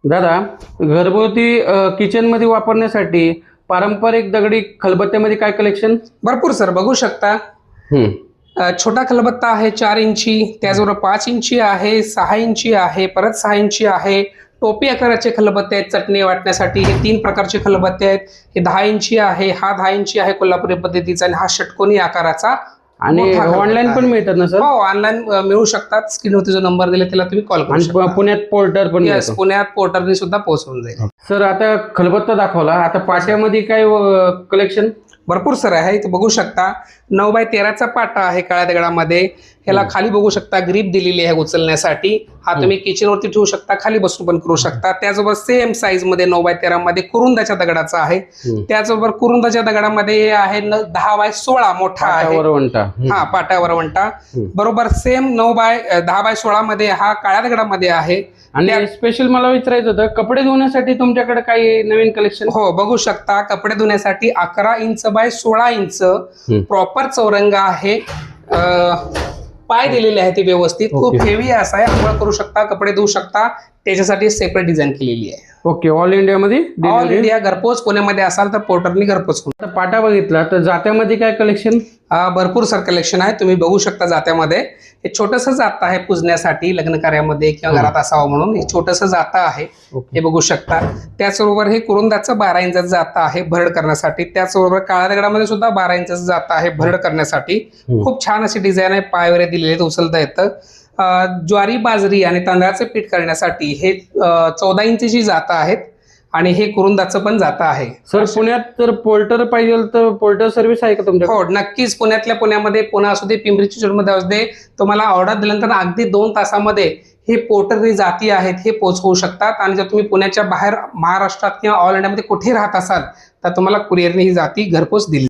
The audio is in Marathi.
दादा, घरगुती किचन मध्ये वापरण्यासाठी पारंपरिक दगडी खलबत्त्यामध्ये काय कलेक्शन? भरपूर सर बघू शकता. छोटा खलबत्ता आहे 4 इंची, त्याचबरोबर 5 इंची आहे, 6 इंची आहे, परत 6 इंची आहे. टोपी आकाराचे खलबत्ते आहेत चटणी वाटण्यासाठी. हे 3 प्रकारचे खलबत्ते आहेत. हे 10 इंची आहे, हा 10 इंची आहे कोल्हापुरी पद्धतीचा, आणि हा षटकोनी आकाराचा. आणि ऑनलाईन पण मिळतात ना सर? हो, ऑनलाईन मिळू शकतात. स्क्रीनवरती जो नंबर दिला त्याला तुम्ही कॉल करू शकता. पुण्यात पोर्टर पण येस, पुण्यात पोर्टरने सुद्धा पोहोचवून जाईल. सर, आता खलबत्ता दाखवला, आता पाट्यामध्ये काय कलेक्शन? भरपूर सर आहे. इथे बघू शकता 9x13चा पाटा आहे काळ्या दगडामध्ये. ह्याला खाली बघू शकता ग्रीप दिलेली आहे उचलण्यासाठी. हा तुम्ही किचनवरती ठेवू शकता, खाली बसून पण करू शकता. त्याचबरोबर सेम साईज मध्ये 9x13 मध्ये कुरुंदाच्या दगडाचा आहे. त्याचबरोबर कुरुंदाच्या दगडामध्ये हे आहे 10x16 मोठा आहे. हा, पाटावर वंटा. बरोबर सेम 10x16 मध्ये हा काळ्या दगडामध्ये आहे. आणि स्पेशल मला विचारायचं होतं, कपडे धुण्यासाठी तुमच्याकडे काही नवीन कलेक्शन? हो, बघू शकता. कपडे धुण्यासाठी 11 इंच बाय 16 इंच प्रॉपर चौरंग आहे. पाय दिलेले आहे ते व्यवस्थित. खूप हेवी असा आहे. आंघोळ करू शकता, कपडे धुवू शकता. त्याच्यासाठी सेपरेट डिझाईन केलेली आहे. ओके. ऑल इंडिया मध्ये? All India. घरपोच पुण्यामध्ये असाल तर पोर्टरनी घरपोच. पाटा बघितला तर जात्यामध्ये काय कलेक्शन? भरपूर सर कलेक्शन आहे. तुम्ही बघू शकता जात्यामध्ये. हे छोटस जातं आहे पुजण्यासाठी, लग्न कार्यामध्ये किंवा घरात असावं म्हणून. हे छोटस जातं आहे, हे बघू शकता. त्याचबरोबर हे कुरुंदाचं 12 इंचाचं जातं आहे भरड करण्यासाठी. त्याचबरोबर काळ्या दगडामध्ये सुद्धा 12 इंचाचं जातं आहे भरड करण्यासाठी. खूप छान अशी डिझाईन आहे. पाय वगैरे दिलेले, उचलता येतं. ज्वारी, बाजरी आणि तांदळाचे पीठ करण्यासाठी हे 14 इंचची जातं आहेत. आणि हे कुरुंदाचं पण जातं आहे. सर, पुण्यात जर पोर्टर पाहिजे तर पोर्टर सर्व्हिस आहे का तुमच्या? हो, नक्कीच. पुण्यातल्या पुण्यामध्ये, पुणे असू दे, पिंपरी चिंचवडमध्ये असू दे, तुम्हाला ऑर्डर दिल्यानंतर अगदी 2 तासामध्ये हे पोर्टर जाती आहेत हे पोहोचवू शकतात. आणि जर तुम्ही पुण्याच्या बाहेर महाराष्ट्रात किंवा ऑल इंडियामध्ये कुठे राहत असाल तर तुम्हाला कुरिअरने ही जाती घरपोच दिली.